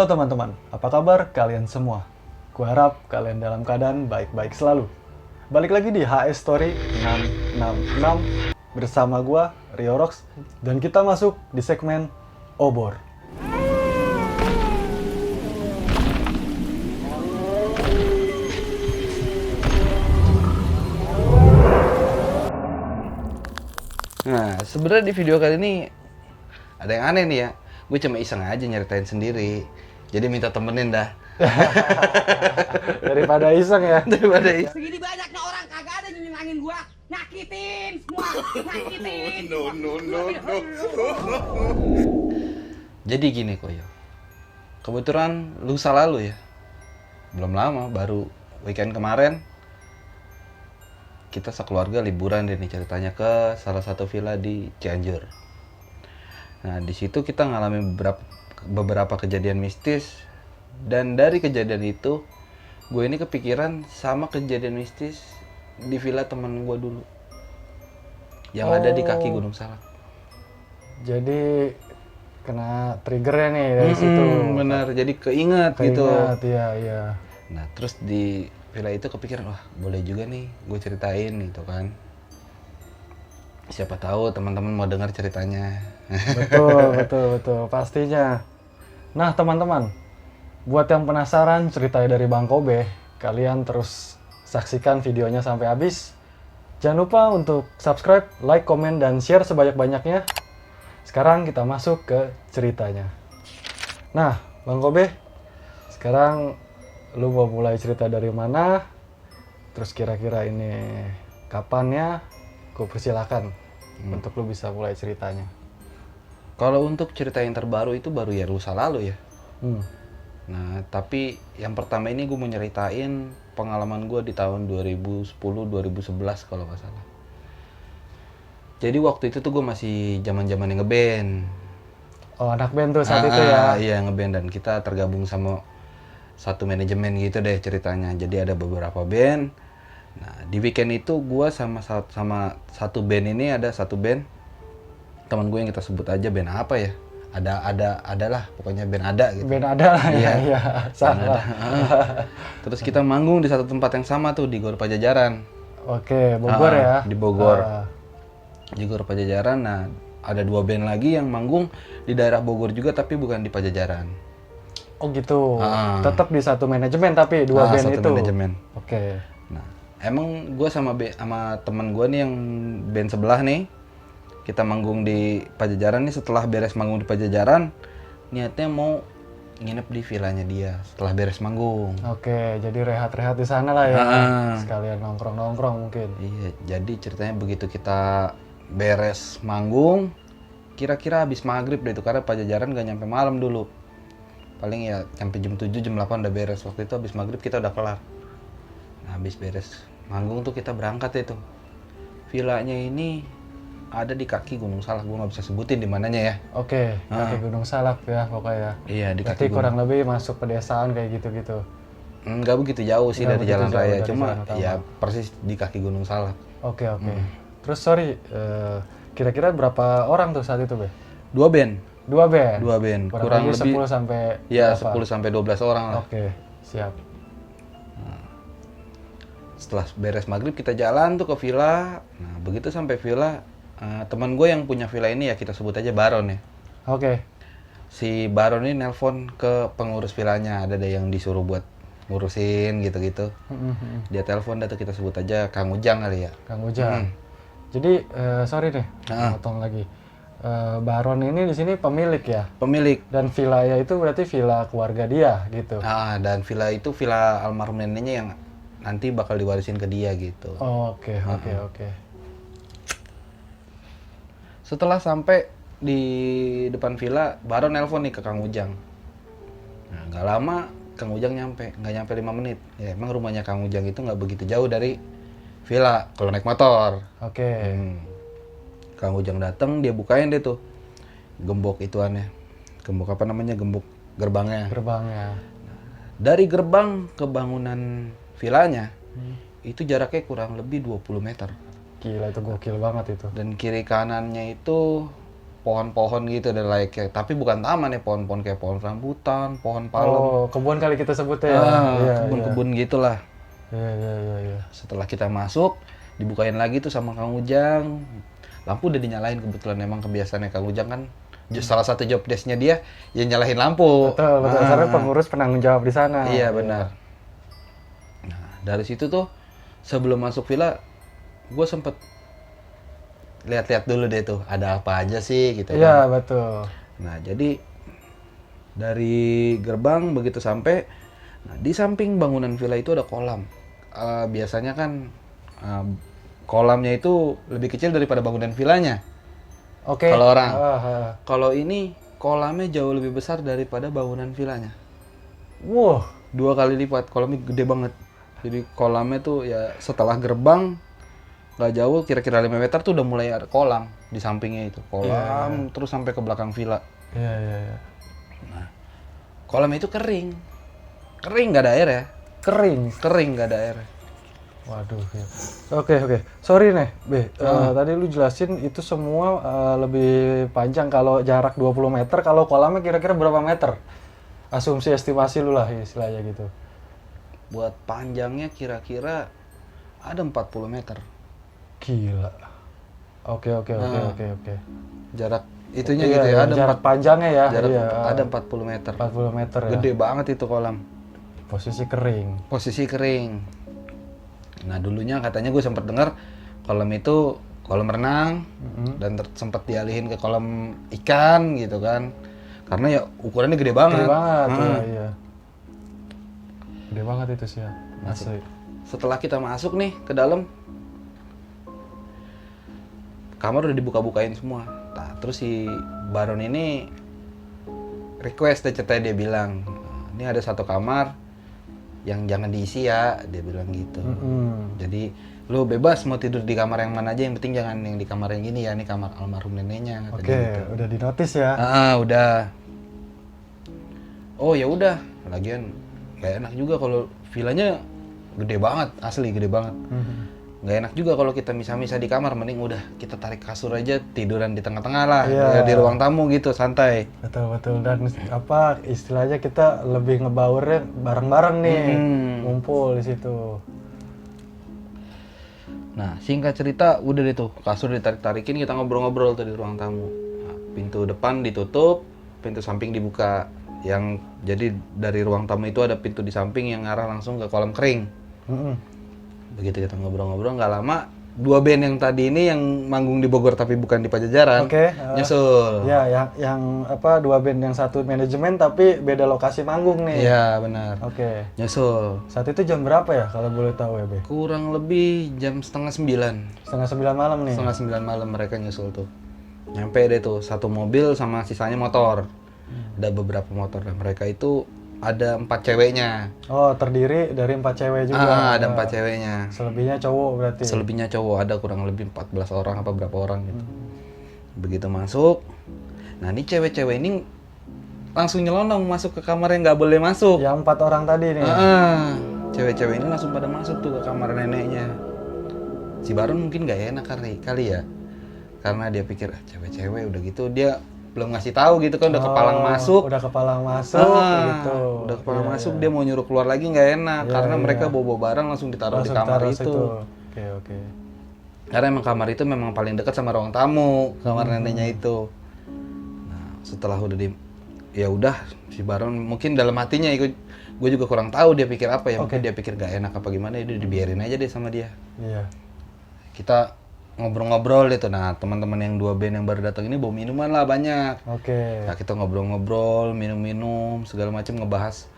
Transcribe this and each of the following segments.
Halo teman-teman, apa kabar kalian semua? Kuharap kalian dalam keadaan baik-baik selalu. Balik lagi di HS Story 666 bersama gua, Rio Rox, dan kita masuk di segmen Obor. Nah, sebenarnya di video kali ini ada yang aneh nih ya. Gue cuma iseng aja nyeritain sendiri. Jadi minta temenin dah. Daripada iseng ya. Daripada iseng. Segini banyaknya orang kagak ada yang nyenangin gua, nyakitin semua, nyakitin. No. Jadi gini Koyo. Kebetulan lusa lalu ya. Belum lama, baru weekend kemarin. Kita sekeluarga liburan deh nih ceritanya ke salah satu villa di Cianjur. Nah, di situ kita ngalamin beberapa kejadian mistis, dan dari kejadian itu gue ini kepikiran sama kejadian mistis di villa temen gue dulu yang ada di kaki Gunung Salak. Jadi kena triggernya nih dari situ. Benar, jadi keinget gitu. Iya. Nah, terus di villa itu kepikiran, wah boleh juga nih gue ceritain gitu kan. Siapa tahu teman-teman mau dengar ceritanya. Betul, pastinya. Nah teman-teman, buat yang penasaran ceritanya dari Bang Kobe, kalian terus saksikan videonya sampai habis. Jangan lupa untuk subscribe, like, komen, dan share sebanyak-banyaknya. Sekarang kita masuk ke ceritanya. Nah, Bang Kobe, sekarang lu mau mulai cerita dari mana? Terus kira-kira ini kapannya? Gue persilakan untuk lu bisa mulai ceritanya. Kalau untuk cerita yang terbaru itu baru ya lusa lalu ya. Nah, tapi yang pertama ini gue mau nyeritain pengalaman gue di tahun 2010-2011 kalau nggak salah. Jadi waktu itu tuh gue masih zaman-zaman ngeband. Oh, anak band tuh saat itu ya? Iya, ngeband, dan kita tergabung sama satu manajemen gitu deh ceritanya. Jadi ada beberapa band. Nah, di weekend itu gue sama satu band ini, ada satu band teman gue yang kita sebut aja band apa ya? Adalah pokoknya band ada gitu. Band ada lah ya, iya. Salah. Terus kita manggung di satu tempat yang sama tuh di Gor Pajajaran. Oke, Bogor ya? Di Bogor. Di Gor Pajajaran. Nah, ada dua band lagi yang manggung di daerah Bogor juga tapi bukan di Pajajaran. Oh gitu. Tetap di satu manajemen tapi dua band satu itu. manajemen. Oke. Nah, emang gue sama teman gue nih yang band sebelah nih, kita manggung di Pajajaran nih. Setelah beres manggung di Pajajaran, niatnya mau nginep di villanya dia setelah beres manggung. Oke, jadi rehat-rehat di sana lah ya. Sekalian nongkrong-nongkrong mungkin. Iya, jadi ceritanya begitu kita beres manggung, kira-kira habis maghrib deh itu, karena Pajajaran gak nyampe malam dulu. Paling ya sampai jam 7, jam 8 udah beres. Waktu itu habis maghrib kita udah kelar. Nah, habis beres manggung tuh kita berangkat itu. Villanya ini ada di kaki Gunung Salak, gue nggak bisa sebutin di mananya ya. Oke, kaki Gunung Salak ya pokoknya. Iya, di Berarti kaki kurang lebih masuk pedesaan kayak gitu-gitu. Nggak begitu jauh sih dari begitu jalan jauh raya, dari cuma jalan utama. ya persis di kaki Gunung Salak. Oke. Terus sorry, kira-kira berapa orang tuh saat itu, Be? Dua band. Dua band? Kurang lebih 10 sampai ya berapa? 10 sampai 12 orang lah. Oke, siap. Setelah beres maghrib kita jalan tuh ke villa. Nah, begitu sampai villa, teman gue yang punya villa ini ya kita sebut aja Baron ya. Oke. Si Baron ini nelpon ke pengurus villanya, ada yang disuruh buat ngurusin gitu-gitu. Dia telepon, dah tuh kita sebut aja Kang Ujang kali ya. Kang Ujang. Jadi sorry deh, potong lagi. Baron ini di sini pemilik ya. Pemilik. Dan villanya itu berarti villa keluarga dia gitu. Dan villa itu villa almarhum neneknya yang nanti bakal diwarisin ke dia gitu. Oke. Setelah sampai di depan villa, Baron nelpon nih ke Kang Ujang. Nah, nggak lama Kang Ujang nyampe, nggak nyampe 5 menit. Ya, emang rumahnya Kang Ujang itu nggak begitu jauh dari villa kalau naik motor. Oke. Kang Ujang datang, dia bukain deh tuh gembok ituannya. Gembok apa namanya? Gembok gerbangnya. Dari gerbang ke bangunan villanya, itu jaraknya kurang lebih 20 meter. Gila, itu gokil banget itu. Dan kiri kanannya itu pohon-pohon gitu ada kayak, tapi bukan taman ya, pohon-pohon kayak pohon rambutan, pohon palem. Oh, kebun kali kita sebutnya ya. Iya, Kebun-kebun gitulah. Iya. Setelah kita masuk, dibukain lagi tuh sama Kang Ujang. Lampu udah dinyalain, kebetulan emang kebiasaannya Kang Ujang kan. Salah satu job desk-nya dia ya nyalain lampu. Betul. Karena pengurus penanggung jawab di sana. Iya benar. Nah, dari situ tuh sebelum masuk villa, gue sempet lihat-lihat dulu deh tuh ada apa aja sih gitu. Iya, kan. betul. Nah, jadi dari gerbang begitu sampai, nah di samping bangunan villa itu ada kolam. Biasanya kan kolamnya itu lebih kecil daripada bangunan villanya. Oke. Kalau orang. Kalau ini kolamnya jauh lebih besar daripada bangunan villanya. Wow, 2 kali lipat, kolamnya gede banget. Jadi kolamnya tuh ya setelah gerbang nggak jauh, kira-kira 5 meter tuh udah mulai ada kolam di sampingnya itu. Kolam terus sampai ke belakang villa. Iya. Nah, kolam itu kering nggak ada air ya. Kering nggak ada air. Waduh. Ya. Oke. Sorry nih, tadi lu jelasin itu semua lebih panjang kalau jarak 20 meter, kalau kolamnya kira-kira berapa meter? Asumsi estimasi lu lah istilahnya gitu. Buat panjangnya kira-kira ada 40 meter. Gila. Oke. Jarak itunya Iya, gitu ya, ada jarak panjangnya ya. jarak Iya. ada 40 meter. 40 meter ya. Gede banget itu kolam. Posisi kering. Posisi kering. Nah, dulunya katanya gue sempat dengar kolam itu kolam renang dan sempat dialihin ke kolam ikan gitu kan. Karena ya ukurannya gede banget. Gede banget, iya. Gede banget itu sih ya. Asli. Setelah kita masuk nih ke dalam, kamar udah dibuka-bukain semua. Nah, terus si Baron ini request deh, ceritanya dia bilang, ini ada satu kamar yang jangan diisi ya, dia bilang gitu. Jadi lu bebas mau tidur di kamar yang mana aja, yang penting jangan yang di kamar yang gini ya, ini kamar almarhum neneknya. Oke, gitu. udah dinotis ya. Udah. Oh ya udah, lagian gak enak juga kalau villanya gede banget, asli gede banget. Gak enak juga kalau kita misah-misah di kamar, mending udah kita tarik kasur aja, tiduran di tengah-tengah lah, ya, di ruang tamu gitu, santai. Betul. Dan apa istilahnya kita lebih ngebaurnya bareng-bareng nih, ngumpul di situ. Nah, singkat cerita, udah deh tuh, kasur ditarik-tarikin, kita ngobrol-ngobrol tuh di ruang tamu. Nah, pintu depan ditutup, pintu samping dibuka. Yang jadi dari ruang tamu itu ada pintu di samping yang ngarah langsung ke kolam kering. Begitu kita ngobrol-ngobrol, nggak lama, 2 band yang tadi ini yang manggung di Bogor tapi bukan di Pajajaran, nyusul. Ya, yang apa 2 band, yang satu manajemen tapi beda lokasi manggung nih. Iya, benar. Oke. Nyusul. Saat itu jam berapa ya kalau boleh tahu ya, Be? Kurang lebih jam 8:30. 8:30 malam nih. 8:30 malam mereka nyusul tuh. Nyampe deh tuh, 1 mobil sama sisanya motor. Ada beberapa motor, dan mereka itu ada 4 ceweknya. Oh, terdiri dari 4 cewek juga. Ada 4 ceweknya. Selebihnya cowok berarti. Selebihnya cowok, ada kurang lebih 14 orang apa berapa orang gitu. Begitu masuk, nah ini cewek-cewek ini langsung nyelonong masuk ke kamar yang nggak boleh masuk. Yang 4 orang tadi nih. Cewek-cewek ini langsung pada masuk tuh ke kamar neneknya. Si Baron mungkin nggak enak kali ya, karena dia pikir cewek-cewek udah gitu dia belum ngasih tahu gitu kan, udah kepalang masuk. Udah kepalang masuk gitu. Udah kepalang masuk, dia mau nyuruh keluar lagi nggak enak, karena mereka bawa barang langsung ditaruh di kamar itu. Oke. Karena emang kamar itu memang paling dekat sama ruang tamu, kamar neneknya itu. Nah, setelah ya udah si Baron mungkin dalam hatinya ikut, gue juga kurang tahu dia pikir apa ya, mungkin dia pikir gak enak apa gimana, dia dibiarin aja deh sama dia. Iya. Kita ngobrol-ngobrol itu. Nah, teman-teman yang 2 band yang baru datang ini bawa minuman lah banyak. Oke. Nah, kita ngobrol-ngobrol, minum-minum, segala macam, ngebahas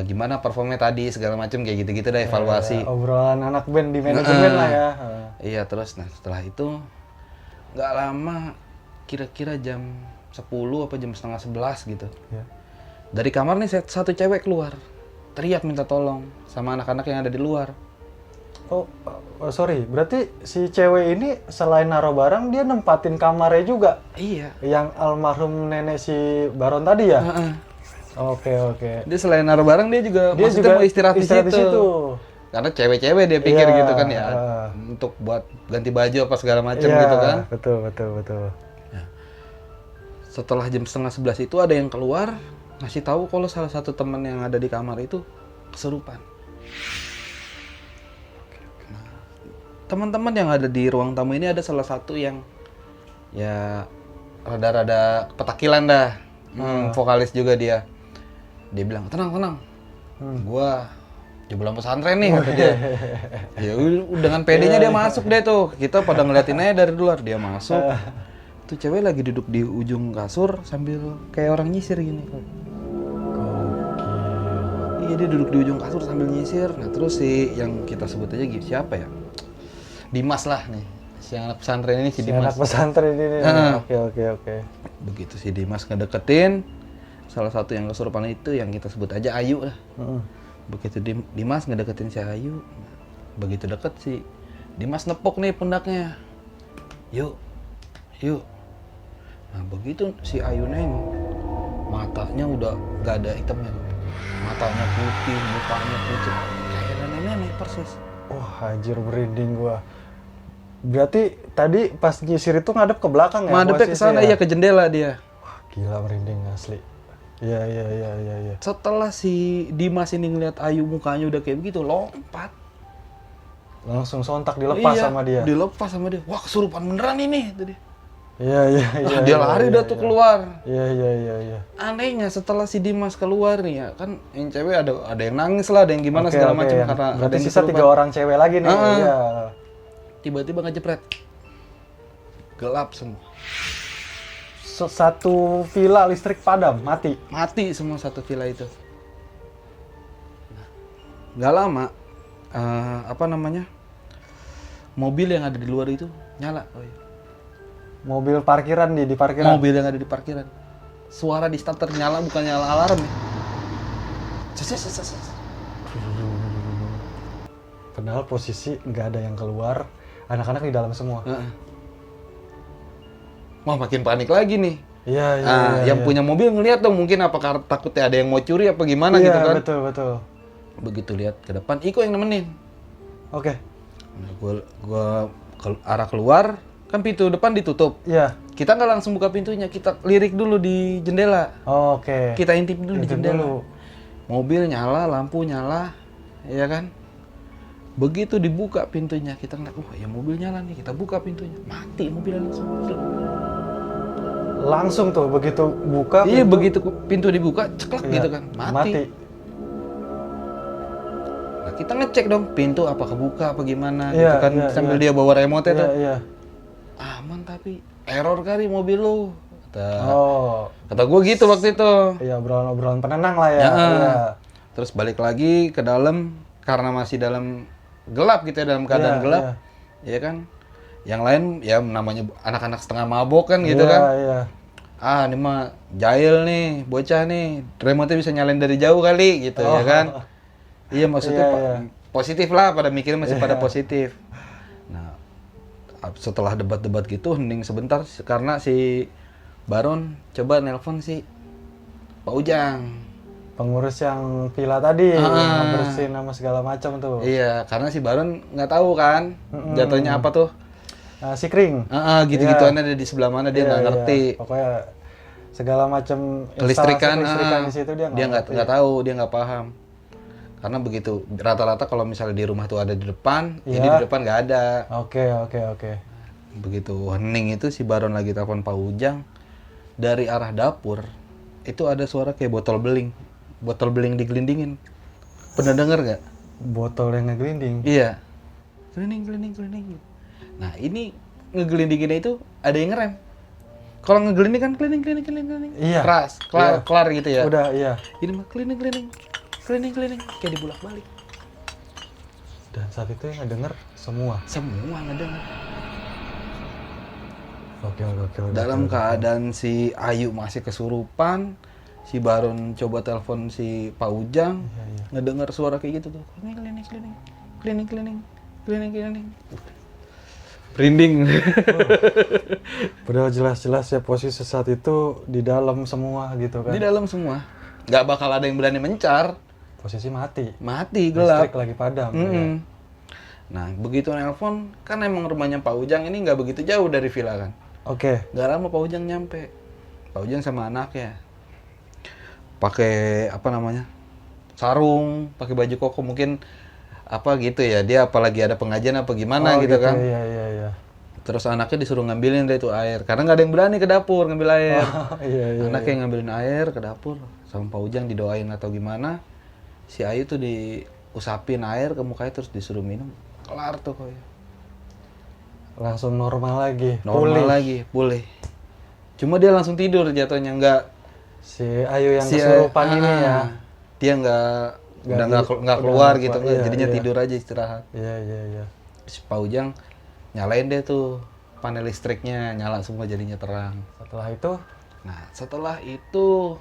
gimana performnya tadi, segala macam kayak gitu-gitu dah, evaluasi. Obrolan anak band di manajemen lah ya. Iya, terus nah setelah itu nggak lama, kira-kira jam 10 apa jam setengah 11 gitu. Iya. Dari kamar nih satu cewek keluar, teriak minta tolong sama anak-anak yang ada di luar. Oh, sorry, berarti si cewek ini selain naruh barang dia nempatin kamarnya juga? Iya. Yang almarhum nenek si Baron tadi ya? Oke. Dia selain naruh barang dia juga mau istirahat di situ. Karena cewek-cewek dia pikir gitu kan ya, untuk buat ganti baju apa segala macam gitu kan. Betul. Setelah jam setengah 11 itu ada yang keluar ngasih tahu kalau salah satu teman yang ada di kamar itu kesurupan. Nah, teman-teman yang ada di ruang tamu ini ada salah satu yang ya rada-rada petakilan dah. Vokalis juga dia. Dia bilang, tenang. Gua jebolan pesantren nih, kata dia. Ya udah dengan pedenya dia masuk deh tuh. Kita pada ngeliatin aja dari luar. Dia masuk. Tuh cewek lagi duduk di ujung kasur sambil kayak orang nyisir gini. Iya, dia duduk di ujung kasur sambil nyisir. Nah terus si yang kita sebut aja gitu, siapa ya? Dimas lah nih. Si anak pesantren ini si Dimas. Anak pesantren ini. Oke. Begitu si Dimas ngedeketin salah satu yang kesurupan itu yang kita sebut aja Ayu lah. Begitu Dimas ngedeketin si Ayu, begitu deket si Dimas nepok nih pundaknya. Yuk. Nah begitu si Ayu nengok, matanya udah gak ada hitamnya. Matanya putih, mukanya pucat, kayak nenek-nenek persis. Wah, anjir merinding gua. Berarti tadi pas nyisir itu ngadep ke belakang ya? Madepnya ke sana, iya ke jendela dia. Wah, gila merinding asli. Iya. Setelah si Dimas ini ngeliat Ayu mukanya udah kayak begitu, lompat. Langsung sontak dilepas sama dia. Dilepas sama dia. Wah, kesurupan beneran ini tadi. Iya. Dia lari dah tuh keluar. Iya. Anehnya setelah si Dimas keluar nih ya, kan yang cewek ada yang nangis lah, ada yang gimana segala macam karena berarti sisa 3 orang cewek lagi nih. Iya. Tiba-tiba ngejepret. Gelap semua. Satu villa listrik padam, mati Semua satu villa itu. Gak lama, mobil yang ada di luar itu nyala. Mobil parkiran di parkiran. Mobil yang ada di parkiran. Suara di starter nyala, bukan nyala alarm ya. Padahal posisi nggak ada yang keluar, anak-anak di dalam semua. Wah, makin panik lagi nih. Iya. Yang punya mobil ngeliat dong, mungkin apakah takutnya ada yang mau curi apa gimana gitu kan. Iya, betul. Begitu lihat ke depan, Iko yang nemenin. Oke. Nah, gua arah keluar, kan pintu depan ditutup. Iya. Kita nggak langsung buka pintunya, kita lirik dulu di jendela. Oke. Kita intip dulu di jendela. Dulu. Mobil nyala, lampu nyala, ya kan? Begitu dibuka pintunya, kita ngeliat, wah ya mobil nyala nih, kita buka pintunya, mati mobilnya langsung. Langsung tuh begitu buka. Iya, begitu pintu dibuka, ceklek gitu kan, mati. Nah, kita ngecek dong pintu apa kebuka apa gimana gitu kan, sambil dia bawa remote itu. Iya. Aman tapi error kali mobil lu. Kata gue gitu waktu itu. Iya, obrolan penenang lah ya. Iya. Terus balik lagi ke dalam karena masih dalam gelap gitu ya, dalam keadaan gelap. Iya kan? Yang lain ya namanya anak-anak setengah mabok kan gitu kan. Iya. Ini mah jahil nih, bocah nih. Remote-nya bisa nyalain dari jauh kali gitu ya kan. Iya maksudnya positif lah, pada mikirnya masih pada positif. Nah, setelah debat-debat gitu hening sebentar karena si Baron coba nelpon si Pak Ujang. Pengurus yang villa tadi, bersihin nama segala macam tuh. Iya, karena si Baron nggak tahu kan jatuhnya apa tuh. Sikring. Gitu-gituan ada di sebelah mana dia nggak ngerti. Pokoknya segala macam kelistrikan di situ dia nggak tahu, dia nggak paham. Karena begitu rata-rata kalau misalnya di rumah tuh ada di depan, ini di depan nggak ada. Oke. Begitu hening itu si Baron lagi telepon Pak Ujang. Dari arah dapur itu ada suara kayak botol beling digelindingin. Pernah denger nggak? Botol yang ngegelinding? Iya. Gelinding. Nah ini ngegelindinginnya itu ada yang ngerem. Kalau ngegelinding kan keliling. Iya. Keras, kelar gitu ya. Udah, iya. Ini mah keliling. Kayak dibulak-balik. Dan saat itu yang ngedenger semua ngedenger. Oke. Dalam keadaan si Ayu masih kesurupan, si Baron coba telepon si Pak Ujang, ngedengar suara kayak gitu tuh. Keliling. Merinding. Padahal jelas-jelas ya posisi saat itu di dalam semua gitu kan. Di dalam semua. Nggak bakal ada yang berani mencar. Posisi mati, gelap. Listrik lagi padam. Nah, begitu nelpon, kan emang rumahnya Pak Ujang ini nggak begitu jauh dari villa kan. Oke. Nggak lama Pak Ujang nyampe. Pak Ujang sama anaknya pakai apa namanya sarung, pakai baju koko mungkin apa gitu ya, dia apalagi ada pengajian apa gimana gitu kan. Iya, iya, iya. Terus anaknya disuruh ngambilin deh itu air karena nggak ada yang berani ke dapur ngambil air. Iya, iya. Anaknya yang ngambilin air ke dapur sama Pak Ujang didoain atau gimana, si Ayu tuh diusapin air ke mukanya terus disuruh minum, kelar tuh kok ya. Langsung normal lagi. Normal pulih. lagi, pulih. Cuma dia langsung tidur jatuhnya, nggak Si Ayu yang si kesurupan ini ya. Dia nggak keluar gitu, iya, jadinya iya. tidur aja istirahat. Iya, iya, iya. Si Pak Ujang nyalain deh tuh panel listriknya, nyala semua jadinya terang. Setelah itu Nah setelah itu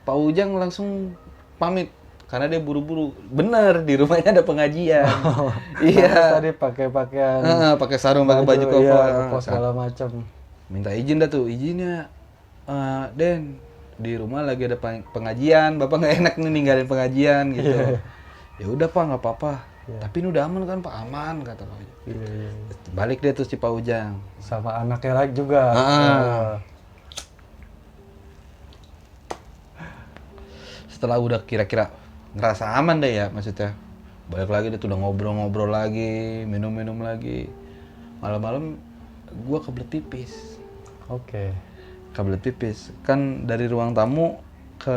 Pak Ujang langsung pamit karena dia buru-buru. Bener di rumahnya ada pengajian. Iya. tadi pakai pakaian Pakai sarung, pakai baju koko. iya, koko segala macam. Minta izin dah tuh, izinnya. Den, di rumah lagi ada pengajian, bapak nggak enak nih ninggalin pengajian gitu. Ya udah Pak, nggak apa-apa. Tapi ini udah aman kan Pak? Aman kata Pak Ujang. Iya, iya. Balik deh tuh si Pak Ujang. Sama anaknya lagi juga. Setelah udah kira-kira ngerasa aman deh ya maksudnya, balik lagi dia tuh udah ngobrol-ngobrol lagi, minum-minum lagi. Malam-malam gua kebelet pipis. Oke. Kebelet pipis kan dari ruang tamu ke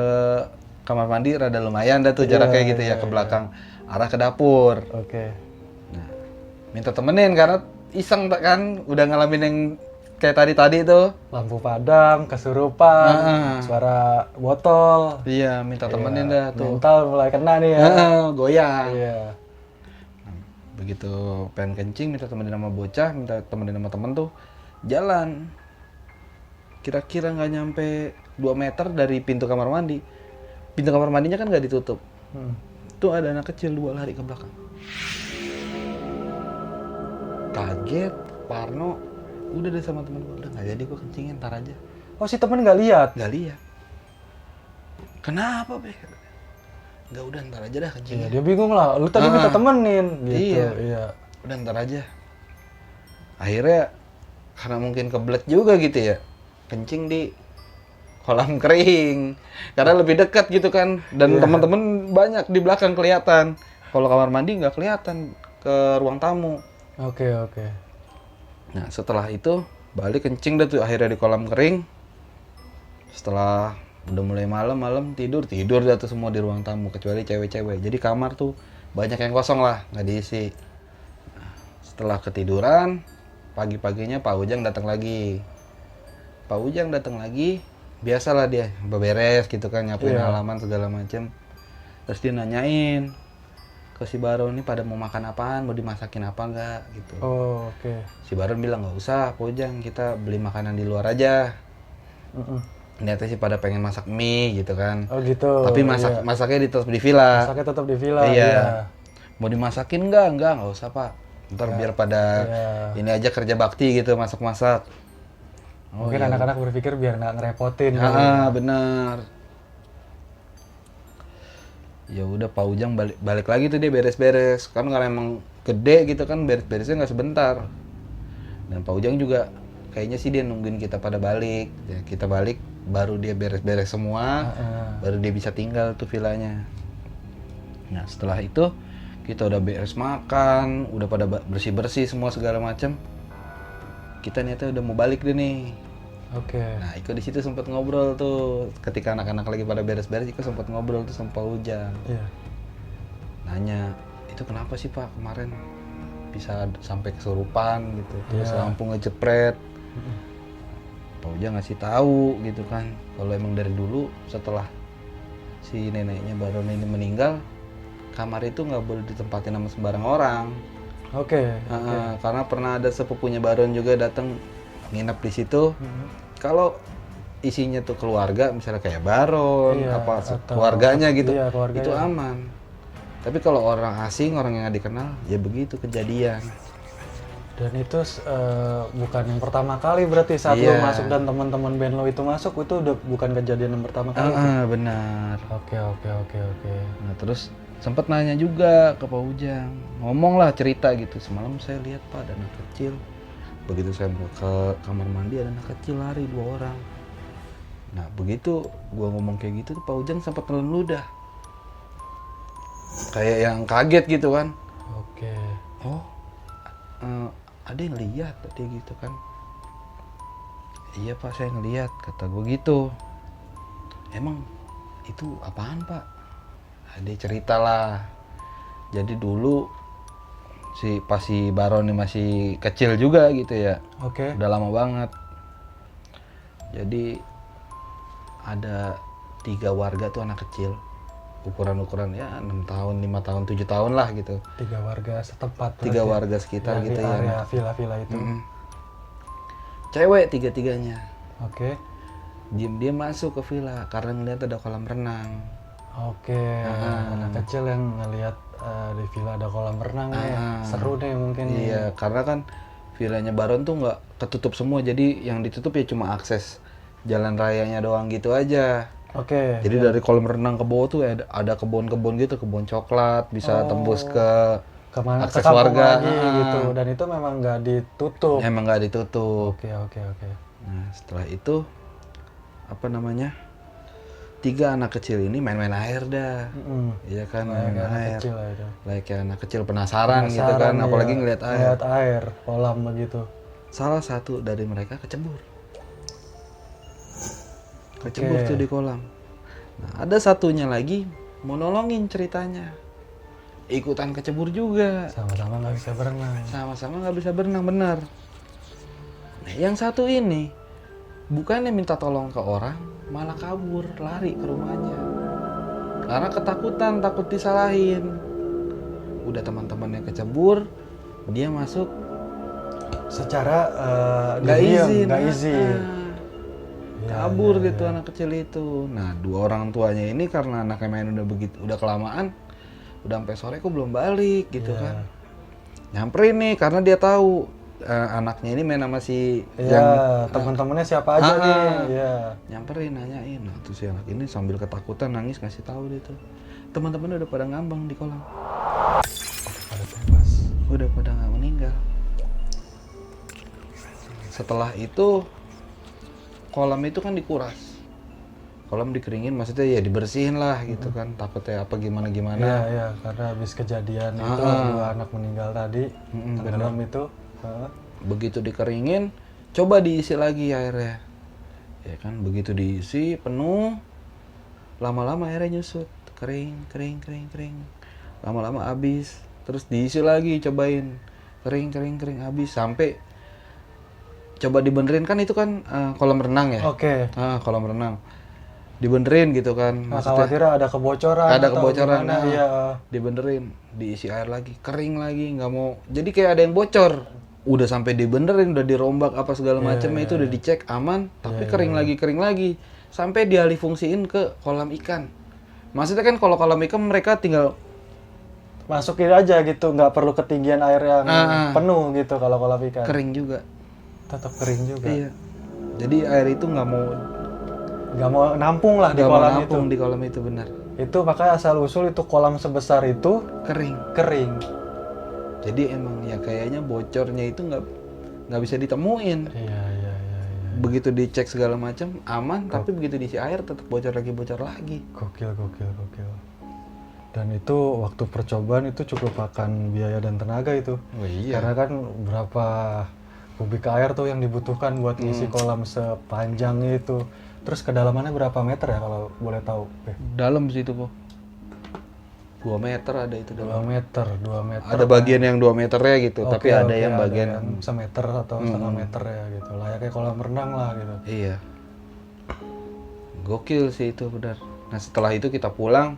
kamar mandi rada lumayan dah tuh jaraknya gitu ya, ke belakang arah ke dapur. Oke. Nah, minta temenin karena iseng kan udah ngalamin yang kayak tadi tuh. Lampu padam, kesurupan, suara botol. Iya, minta temenin dah tuh. Mental mulai kena nih ya. Goyang. Iya. Begitu pengen kencing minta temenin sama bocah, minta temenin sama temen tuh jalan. Kira-kira nggak nyampe 2 meter dari pintu kamar mandi. Pintu kamar mandinya kan nggak ditutup. Tuh ada anak kecil 2 lari ke belakang. Kaget, Parno, udah deh sama temen gue, udah nggak jadi gue kencingin, ntar aja. Oh, si temen nggak lihat? Nggak lihat. Kenapa be? Nggak, udah ntar aja dah Iya, kencingin. dia bingung lah. Lu tadi minta temenin gitu. Iya. Udah ntar aja. Akhirnya karena mungkin kebelet juga gitu ya, kencing di kolam kering karena lebih dekat gitu kan, dan teman-teman banyak di belakang kelihatan. Kalau kamar mandi nggak kelihatan ke ruang tamu. Oke. Nah setelah itu balik kencing dah tuh akhirnya di kolam kering. Setelah udah mulai malam tidur dah tuh semua di ruang tamu kecuali cewek-cewek. Jadi kamar tuh banyak yang kosong lah, nggak diisi. Nah, setelah ketiduran, pagi-paginya Pak Ujang datang lagi. Biasalah dia beberes gitu kan, nyapuin halaman segala macem. Terus dia nanyain ke si Baron, ini pada mau makan apaan, mau dimasakin apa enggak gitu. Oh, oke. Si Baron bilang nggak usah Pak Ujang, kita beli makanan di luar aja. Niatnya sih pada pengen masak mie gitu kan. Oh gitu. Tapi masaknya tetap di villa. Masaknya tetap di villa. Iya. Mau dimasakin nggak usah Pak. Ntar biar pada ini aja kerja bakti gitu, masak-masak. Mungkin anak-anak berpikir biar nggak ngerepotin. Benar. Ya udah Pak Ujang balik lagi tuh dia beres-beres. Kan kalau emang gede gitu kan beres-beresnya nggak sebentar. Dan Pak Ujang juga kayaknya sih dia nungguin kita pada balik. Ya, kita balik baru dia beres-beres semua, baru dia bisa tinggal tuh villanya. Nah setelah itu kita udah beres makan, udah pada bersih-bersih semua segala macam. Kita niatnya udah mau balik deh nih. Oke. Nah, Iko di situ sempat ngobrol tuh. Ketika anak-anak lagi pada beres-beres, Iko sempat ngobrol tuh sama Pak Ujang. Iya. Nanya, itu kenapa sih Pak kemarin bisa sampai kesurupan gitu, terus lampu ngejepret. Pak Ujang ngasih tahu gitu kan, kalau emang dari dulu setelah si neneknya Baron ini meninggal, kamar itu nggak boleh ditempatin sama sembarang orang. Oke. Karena pernah ada sepupunya Baron juga datang nginep di situ. Kalau isinya tuh keluarga, misalnya kayak Baron, keluarganya gitu, itu aman. Tapi kalau orang asing, orang yang nggak dikenal, ya begitu kejadian. Dan itu bukan yang pertama kali berarti saat lo masuk dan teman-teman band lo itu masuk, itu udah bukan kejadian yang pertama kali. Benar. Oke. Nah terus sempat nanya juga ke Pak Ujang, ngomong lah cerita gitu, semalam saya lihat Pak ada anak kecil, begitu saya mau ke kamar mandi ada anak kecil lari 2 orang. Nah begitu gua ngomong kayak gitu tuh Pak Ujang sempat nelen ludah. Kayak yang kaget gitu kan. Oke. Oh, ada yang lihat dia gitu kan. Iya Pak, saya ngeliat, kata gue gitu. Emang itu apaan Pak? Dia cerita lah. Jadi dulu si Baron ini masih kecil juga gitu ya. Oke. Udah lama banget. Jadi ada 3 warga tuh anak kecil. Ukuran-ukuran ya 6 tahun, 5 tahun, 7 tahun lah gitu. 3 warga setempat. 3 warga sekitar yang gitu di ya. area villa-villa itu. Cewek 3-tiganya. Oke. Diam-diam masuk ke villa karena ngeliat ada kolam renang. Oke. Anak kecil yang ngelihat di villa ada kolam renang nih. Seru deh mungkin. Iya, karena kan villanya Baron tuh nggak ketutup semua, jadi yang ditutup ya cuma akses jalan rayanya doang gitu aja. Oke. Jadi dari kolam renang ke bawah tuh ada kebun-kebun gitu, kebun coklat, bisa tembus ke Kemana? akses Ke kampung warga. lagi gitu. Dan itu memang nggak ditutup. Emang nggak ditutup. Oke. Nah, setelah itu apa namanya? 3 anak kecil ini main-main air dah. Iya kan, main Anak air. kecil lah itu. Kayak anak kecil penasaran gitu kan, Iya. apalagi ngeliat air. Ngeliat air, kolam begitu. Salah satu dari mereka kecebur tuh di kolam. Nah, ada satunya lagi mau nolongin ceritanya, ikutan kecebur juga, Sama-sama nggak bisa berenang. sama-sama nggak bisa berenang benar. Nah, yang satu ini bukannya minta tolong ke orang, malah kabur lari ke rumahnya karena ketakutan, takut disalahin. Udah teman-temannya kecebur, dia masuk Secara nggak diam, izin, nggak izin. kabur gitu anak kecil itu. Nah 2 orang tuanya ini karena anaknya main udah kelamaan, udah sampai sore kok belum balik gitu kan. Nyamperin nih karena dia tahu anaknya ini main sama si teman-temannya siapa aja nih. Iya. Nyamperin, nanyain. Nah tuh si anak ini sambil ketakutan nangis ngasih tahu dia tuh, teman-temannya udah pada ngambang di kolam, Pada bebas. udah pada nggak meninggal. Setelah itu kolam itu kan dikuras, kolam dikeringin, maksudnya ya dibersihin lah gitu kan, takutnya apa gimana. Iya, karena habis kejadian itu 2 anak meninggal tadi, tenggelam itu. Begitu dikeringin, coba diisi lagi airnya, ya kan, begitu diisi penuh, lama-lama airnya nyusut, kering, lama-lama habis, terus diisi lagi, cobain, kering, habis, sampai coba dibenerin kan itu kan kolam renang ya. Oke. Kolam renang dibenerin gitu kan, Khawatir ada kebocoran. ada atau kebocoran. gimana, iya. Dibenerin, diisi air lagi, kering lagi, nggak mau, jadi kayak ada yang bocor. Udah sampai dibenerin, udah dirombak apa segala macamnya, itu udah dicek aman, tapi kering lagi, sampai dialih fungsiin ke kolam ikan. Maksudnya kan kalau kolam ikan mereka tinggal Masukin aja gitu, nggak perlu ketinggian air yang penuh gitu kalau kolam ikan. kering juga. Tetap kering juga. Iya. Jadi air itu nggak mau nampung lah di nggak mau kolam nampung di kolam itu, benar. itu. Makanya asal usul itu kolam sebesar itu Kering. Jadi emang ya kayaknya bocornya itu nggak bisa ditemuin. Iya. Begitu dicek segala macam aman, tapi begitu diisi air tetap bocor lagi. Gokil. Dan itu waktu percobaan itu cukup makan biaya dan tenaga itu. Oh iya. Karena kan berapa kubik air tuh yang dibutuhkan buat ngisi kolam sepanjang itu. Terus kedalamannya berapa meter ya kalau boleh tahu? Dalam situ kok. 2 meter ada itu 2 dalam. meter. Ada bagian yang 2 meternya gitu, tapi ada yang bagian yang semeter atau setengah meter ya gitu. Layaknya kolam renang lah gitu. Iya. Gokil sih itu, benar. Nah, setelah itu kita pulang,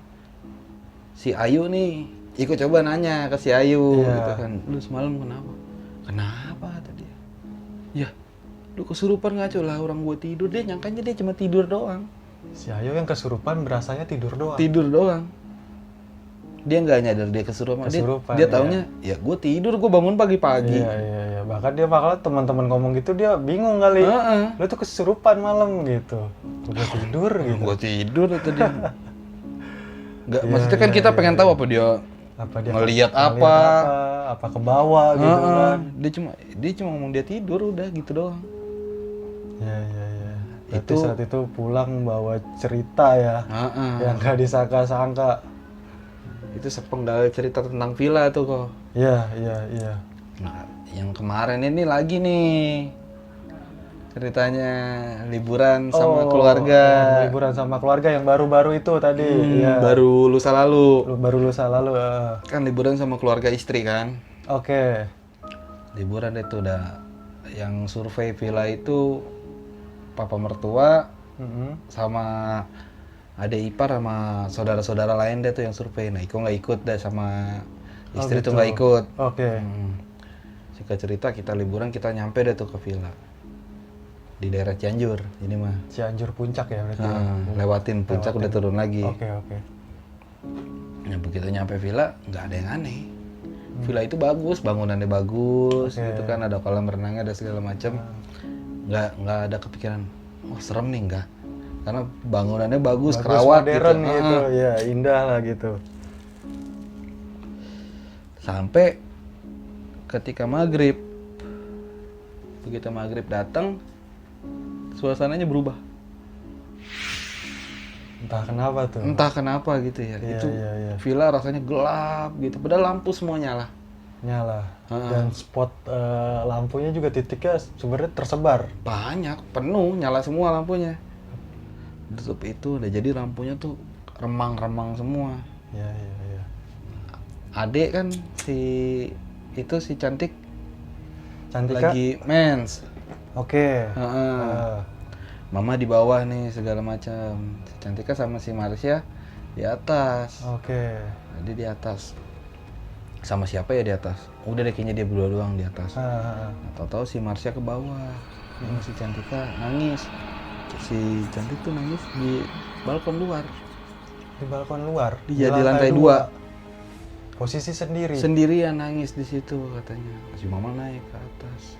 si Ayu nih ikut coba nanya ke si Ayu gitu kan. Lu semalam kenapa? Kenapa kata dia? Ya, lu kesurupan ngaco lah, orang gua tidur. Dia nyangkanya dia cuma tidur doang. Si Ayu yang kesurupan berasanya tidur doang. Tidur doang. Dia nggak nyadar dia kesurupan. Dia taunya, ya gue tidur, gue bangun pagi-pagi. Iya. Bahkan dia bakal teman-teman ngomong gitu, dia bingung kali. Lu tuh kesurupan malam gitu. Udah tidur gitu. Gue tidur itu dia. Nggak, maksudnya kan kita pengen tahu apa dia ngelihat apa ke bawah gitu kan. Dia cuma ngomong dia tidur, udah gitu doang. Iya. Berarti Itu saat itu pulang bawa cerita ya, yang gak disangka-sangka. itu sepenggal cerita tentang villa tuh kok. Iya, iya, iya. Nah, yang kemarin ini lagi nih ceritanya liburan sama keluarga. Liburan sama keluarga yang baru-baru itu tadi. Iya. Baru lusa lalu. Baru lusa lalu. Kan liburan sama keluarga istri kan. Oke. Liburan itu udah yang survei villa itu papa mertua sama adik ipar sama saudara-saudara lain deh tuh yang survei. Nah, Iko nggak ikut deh sama istri tuh gitu. nggak ikut. Oke. Singkat cerita kita liburan kita nyampe deh tuh ke villa di daerah Cianjur ini mah. Cianjur puncak ya berarti. Lewatin puncak udah turun lagi. Oke, oke. Nah, begitu nyampe villa nggak ada yang aneh. Villa itu bagus, bangunannya bagus, gitu kan ada kolam renangnya ada segala macam. Nggak ada kepikiran, oh serem nih enggak. Karena bangunannya bagus, kerawat modern gitu. Ya indah lah gitu. Sampai ketika maghrib, begitu maghrib datang, suasananya berubah. Entah kenapa tuh. Entah kenapa gitu ya. Iya, Itu iya. villa rasanya gelap gitu. Padahal lampu semua nyala. Nyala. Dan spot lampunya juga titiknya sebenarnya tersebar. Banyak, penuh, nyala semua lampunya. Tutup itu udah jadi lampunya tuh remang-remang semua. Iya, iya, iya. Adek kan si cantik Cantika. lagi mens. Oke. Mama di bawah nih segala macam. Si Cantika sama si Marsha di atas. Oke. Jadi di atas. Sama siapa ya di atas? Udah deh kayaknya dia berdua doang di atas. Nah, tahu-tahu si Marsha ke bawah. Si Cantika nangis. Si Cantik tuh nangis di balkon luar. Di balkon luar. Di lantai 2. Posisi sendiri. Sendirian nangis di situ katanya. Si Mama naik ke atas.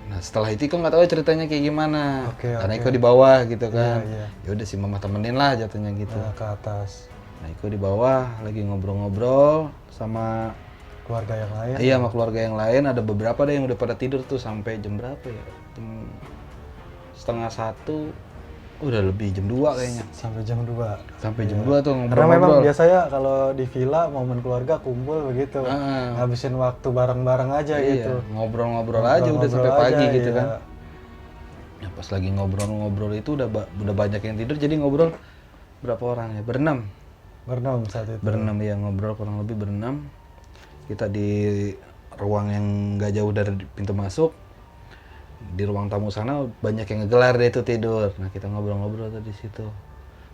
Nah setelah itu Iko nggak tahu ceritanya kayak gimana. Karena Iko di bawah gitu kan. Iya. Ya udah si Mama temenin lah jatuhnya gitu. Ke atas. Nah Iko di bawah lagi ngobrol-ngobrol sama keluarga yang lain. Iya sama keluarga yang lain. Ada beberapa deh yang udah pada tidur tuh sampai jam berapa ya? Jam 12:30. Udah lebih jam 2 kayaknya. Sampai jam 2. Sampai jam 2 tuh ngobrol-ngobrol. Karena memang biasanya kalau di villa momen keluarga kumpul begitu. Ngabisin waktu bareng-bareng aja gitu. Ngobrol-ngobrol aja udah sampai pagi gitu kan. Ya, pas lagi ngobrol-ngobrol itu udah banyak yang tidur jadi ngobrol berapa orang ya? Berenam saat itu. Berenam ya ngobrol kurang lebih berenam. Kita di ruang yang gak jauh dari pintu masuk. Di ruang tamu sana banyak yang ngegelar deh itu tidur. Nah kita ngobrol-ngobrol tuh di situ.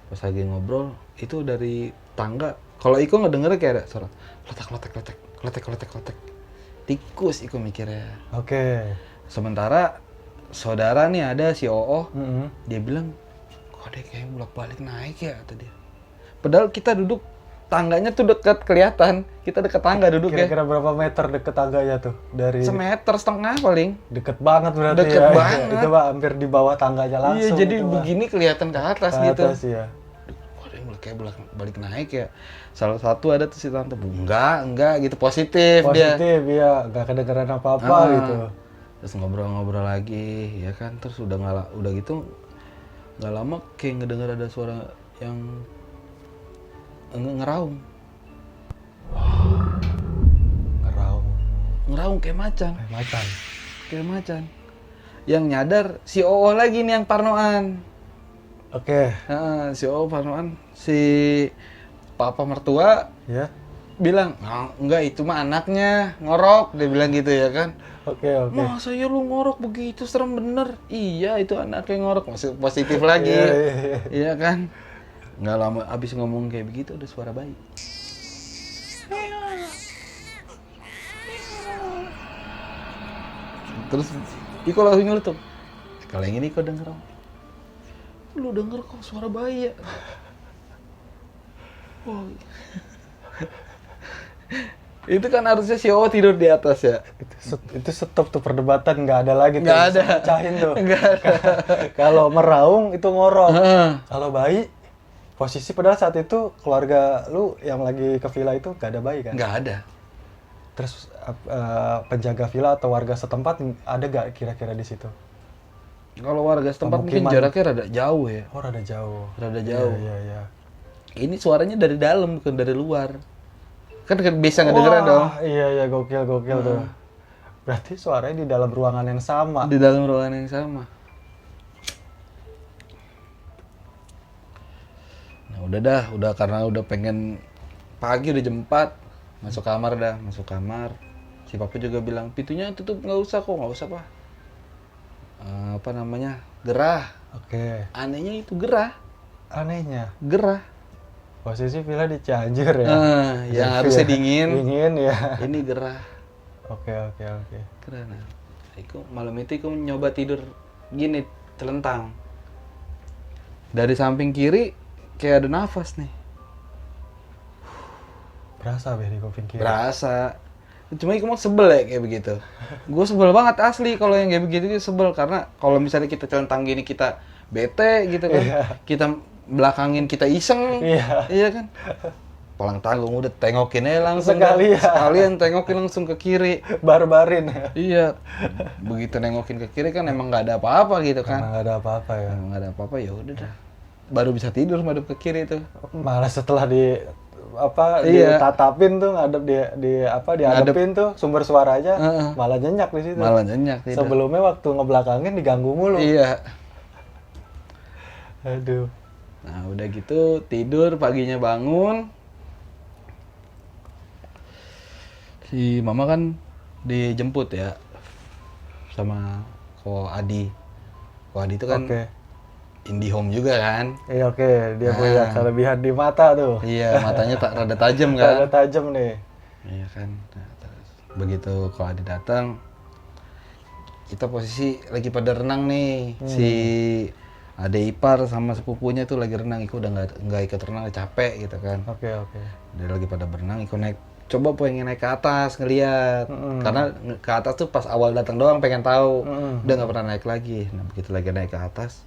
Pas lagi ngobrol itu dari tangga. Kalau Iko ngedenger kayak ada suara kletek. Tikus Iko mikirnya. Oke. Sementara saudara nih ada si Oo. Dia bilang kok ada kayak bolak-balik naik ya kata dia. Padahal kita duduk tangganya tuh dekat kelihatan. Kita dekat tangga duduk ya. Kira-kira berapa meter deket tangganya tuh? Dari 1,5 meter paling. Deket banget berarti Deket ya. banget. Itu Pak hampir di bawah tangganya langsung. Iya, jadi itu, begini kelihatan ke atas gitu. Atas ya. Wah, ada yang kayak balik naik ya. Salah satu ada tuh si tante, enggak gitu, positif dia. Positif ya, enggak kedengeran apa-apa gitu. Terus ngobrol-ngobrol lagi, ya kan. Terus udah gitu nggak lama kayak ngedenger ada suara yang ngeraung kayak macan. Kayak macan. Yang nyadar si Oo lagi nih yang parnoan. Oke. Si Oo parnoan, si papa mertua Ya. bilang, enggak itu mah anaknya ngorok, dia bilang gitu ya kan. Oke. Masa ya lu ngorok begitu, serem bener. Iya itu anaknya ngorok, masih positif lagi. Iya kan. Nggak lama abis ngomong kayak begitu ada suara bayi. Terus Iko langsung nyeletuk. Kalau yang ini Iko denger. Lu denger kok suara bayi ya? Oh. Itu kan harusnya si Oo tidur di atas ya. Itu stop tuh perdebatan, nggak ada lagi tuh. Nggak ada. Pecahin tuh. Nggak ada. Kalau meraung itu ngorok. Kalau bayi, posisi padahal saat itu keluarga lu yang lagi ke villa itu nggak ada bayi kan? Nggak ada. Terus penjaga villa atau warga setempat ada nggak kira-kira di situ? Kalau warga setempat mungkin Pemukiman. jaraknya rada jauh ya. Oh, rada jauh. Rada jauh. Iya, iya. Ini suaranya dari dalam bukan dari luar. Kan bisa ngedengeran dong. Iya, iya, gokil tuh. Berarti suaranya di dalam ruangan yang sama. Di dalam ruangan yang sama. Nah udah karena udah pengen pagi udah jam 4 masuk kamar. Si papa juga bilang pintunya tutup nggak usah pak. Apa namanya gerah. Oke. Anehnya itu gerah. Gerah. Posisi villa di Cianjur ya. Yang harusnya dingin. Dingin ya. Ini gerah. Oke. Keren. Malam itu aku nyoba tidur gini telentang. Dari samping kiri kayak ada nafas nih. Berasa di kuping kiri. Berasa. Cuma aku mau sebel ya kayak begitu. Gue sebel banget asli kalau yang kayak begitu sebel karena kalau misalnya kita telentang gini kita bete gitu kan. Iya. Kita belakangin kita iseng. Iya kan. Pulang tanggung udah tengokin aja langsung. Sekalian tengokin langsung ke kiri. Barbarin ya. Iya. Begitu nengokin ke kiri kan emang nggak ada apa-apa gitu kan. Emang nggak ada apa-apa ya. Emang nggak ada apa-apa ya udah dah. Baru bisa tidur madep ke kiri itu. Malah setelah Iya. ditatapin tuh ngadep diadepin tuh sumber suaranya malah nyenyak di situ. Malah nyenyak tidak. Sebelumnya waktu ngebelakangin diganggu mulu. Iya. Aduh. Nah udah gitu tidur paginya bangun. Si mama kan dijemput ya sama Ko Adi. Ko Adi itu kan IndiHome juga kan. Iya oke. Dia punya kelebihan di mata tuh. Iya matanya rada tajam kan. Rada tajam nih. Iya kan. Nah, terus begitu Ko Adi datang, kita posisi lagi pada renang nih. Si ade ipar sama sepupunya tuh lagi renang. Iku udah nggak ikut renang, capek gitu kan. Oke. Dia lagi pada berenang, Iku coba pengen naik ke atas ngeliat. Karena ke atas tuh pas awal datang doang pengen tahu. Udah nggak pernah naik lagi. Nah begitu lagi naik ke atas,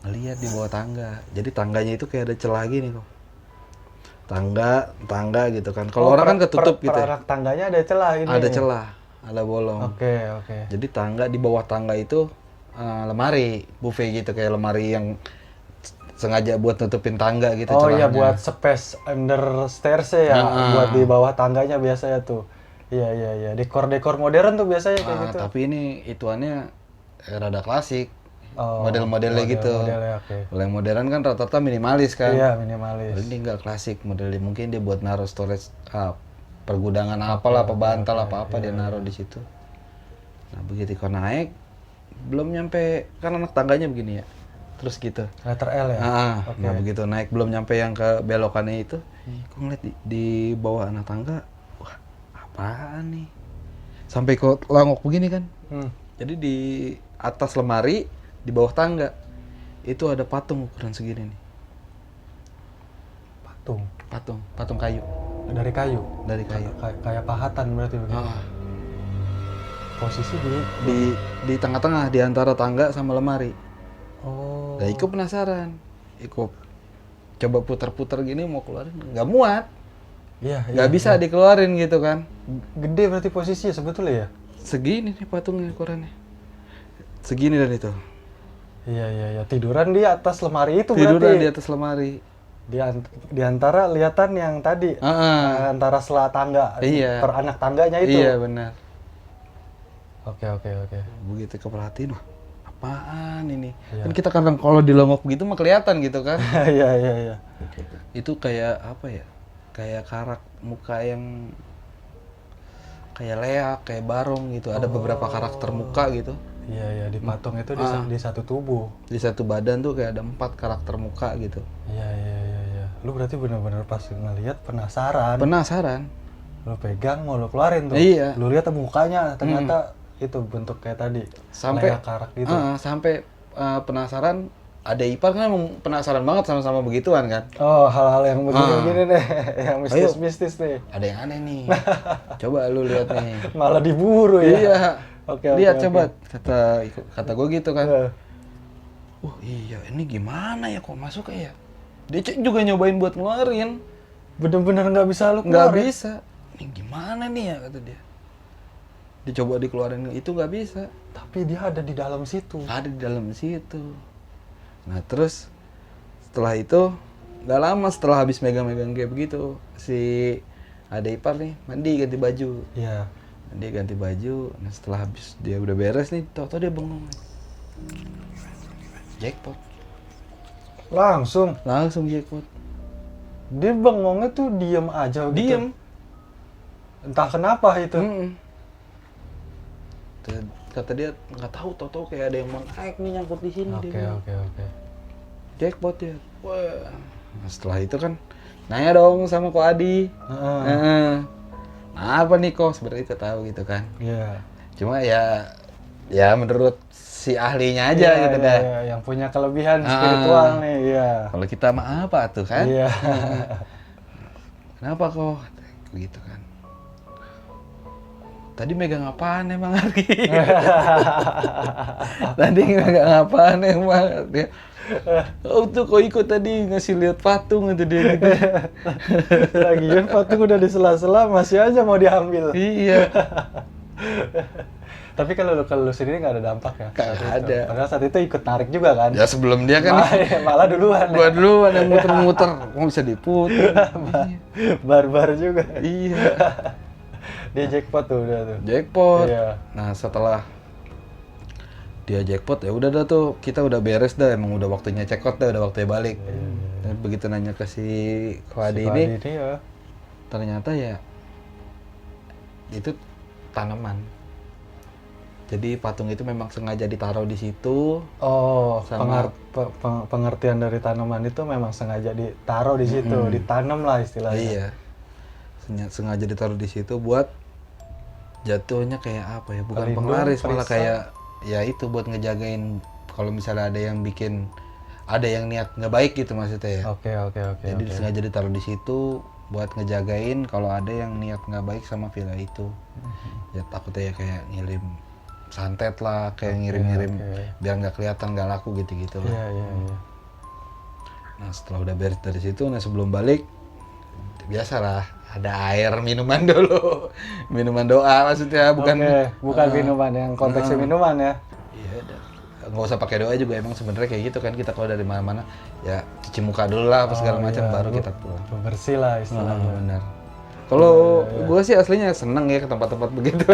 ngeliat di bawah tangga. Jadi tangganya itu kayak ada celah gini kok. Tangga gitu kan. Kalau orang kan ketutup gitu. Perak tangganya ada celah ini. Ada celah, ada bolong. Oke. Jadi di bawah tangga itu lemari buffet gitu, kayak lemari yang sengaja buat nutupin tangga gitu. Oh iya, celahnya. buat space under stairs ya, buat di bawah tangganya biasanya tuh. Iya. Dekor modern tuh biasanya kayak gitu. Tapi ini ituannya rada klasik. Oh, Model-modelnya gitu. Modelnya, oke. Kalau yang modern kan rata-rata minimalis kan. Iya, minimalis. Ini enggak klasik modelnya. Mungkin dia buat naruh storage pergudangan apalah, apa bantal apa-apa dia naruh di situ. Nah, begitu kau naik belum nyampe kan anak tangganya begini ya. Terus gitu. Letter L ya? Nah begitu naik belum nyampe yang ke belokannya itu, kok ngeliat di bawah anak tangga, wah apaan nih? Sampai kok langok begini kan? Jadi di atas lemari, di bawah tangga, itu ada patung ukuran segini nih. Patung kayu. Dari kayu? Dari kayu. Kayak pahatan berarti begitu? Posisi di tengah-tengah, di antara tangga sama lemari. Oh. Nah, Iko penasaran. Iko coba putar-putar gini mau keluarin, nggak muat. Iya. Nggak bisa dikeluarin gitu kan. Gede berarti posisinya sebetulnya ya? Segini nih patungnya ukurannya. Segini dan itu. Iya. Tiduran di atas lemari itu Tiduran berarti? di atas lemari. Di antara lihatan yang tadi, antara sela tangga, Iya. per anak tangganya itu? Iya benar. Oke. Begitu keperhatiin, wah apaan ini? Iya. Kan kita kadang kalau dilongok begitu mah kelihatan gitu kan. Iya. Itu kayak apa ya? Kayak karak muka yang kayak leak, kayak barong gitu. Ada beberapa karakter muka gitu. Iya, di patung itu di satu tubuh. Di satu badan tuh kayak ada 4 karakter muka gitu. Iya. Lu berarti benar-benar pas ngelihat penasaran. Penasaran. Lu pegang mau lu keluarin tuh. Iya. Lu lihat mukanya ternyata itu bentuk kayak tadi. Sampai leak karak gitu. Sampai penasaran. Ada ipar kan emang penasaran banget sama begituan kan. Oh, hal-hal yang begini-begini nih, yang mistis-mistis nih. Ada yang aneh nih. Coba lu lihat nih. Malah diburu ya. Iya. Oke. Lihat coba kata gue gitu kan. Uh. Iya, ini gimana ya kok masuk ya? Dia juga nyobain buat ngeluarin. Bener-bener nggak bisa lu Nggak keluarin. bisa. Ini gimana nih ya kata dia. dicoba dikeluarin itu nggak bisa. Tapi dia ada di dalam situ. Ada di dalam situ. Nah terus setelah itu nggak lama setelah habis megang-megang kayak begitu, si ade ipar nih mandi ganti baju. Iya. Dia ganti baju. Nah setelah habis dia udah beres nih, tau-tau dia bengong. Jackpot. Langsung. Langsung jackpot. Dia bengongnya tuh diem aja gitu. Diem. Entah kenapa itu. Kata dia nggak tahu, tau-tau kayak ada yang naik nih nyangkut di sini. Oke. Jackpot ya. Wah. Nah, setelah itu kan nanya dong sama Ko Adi. Nah, apa nih kok sebenarnya kita tahu gitu kan. Iya. Cuma ya menurut si ahlinya aja gitu dah. Iya, yang punya kelebihan spiritual nih, iya. Kalau kita mah apa tuh kan? Iya. Kenapa kok? Begitu kan. Tadi megang apaan emang Ari? Tadi megang apaan emang? Dia, oh tuh kok ikut tadi ngasih lihat patung itu dia gitu. Lagian patung udah di sela-sela masih aja mau diambil. Iya. Tapi kalau lu sendiri nggak ada dampak ya? Nggak saat itu? ada. Padahal saat itu ikut narik juga kan? Ya sebelum dia kan Malah duluan. gua duluan yang muter-muter, mau bisa diputer. Barbar juga. Iya. Dia jackpot tuh udah tuh. Jackpot. Iya. Nah, setelah dia jackpot ya udah dah tuh, kita udah beres dah, emang udah waktunya check out dah, udah waktunya balik. Dan begitu nanya ke si Kwadi ini, ya. ternyata ya itu tanaman. Jadi patung itu memang sengaja ditaruh di situ. Oh, Sama- pengertian dari tanaman itu memang sengaja ditaruh di situ, ditanam lah istilahnya. Iya. Sengaja ditaruh di situ buat jatuhnya kayak apa ya? Bukan Pelindung, penglaris, malah perisai. kayak ya itu buat ngejagain kalau misalnya ada yang bikin, ada yang niat nggak baik gitu maksudnya ya. Oke. Jadi sengaja ditaruh di situ buat ngejagain kalau ada yang niat nggak baik sama villa itu. Ya takutnya ya kayak ngirim santet lah, kayak ngirim-ngirim biar nggak kelihatan nggak laku gitu-gitu lah. Iya. Nah setelah udah beres dari situ, nah sebelum balik biasalah ada air minuman dulu, minuman doa maksudnya, bukan bukan minuman yang konteksnya minuman ya. Iya, nggak usah pakai doa juga, emang sebenarnya kayak gitu kan, kita kalau dari mana-mana ya cuci muka dulu lah apa segala macam baru kita pulang. Bersih lah istilahnya. Benar. Kalau gue sih aslinya seneng ya ke tempat-tempat begitu.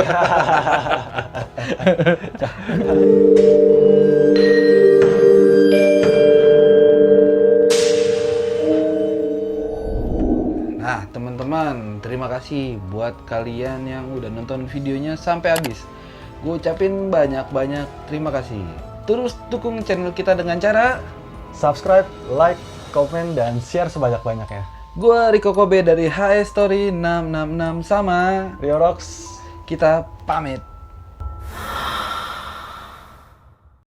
Nah, teman-teman, terima kasih buat kalian yang udah nonton videonya sampai habis. Gue ucapin banyak-banyak terima kasih. Terus dukung channel kita dengan cara Subscribe, like, komen, dan share sebanyak-banyaknya. gue Riko Kobe dari HS Story 666 sama Rio Rocks. kita pamit.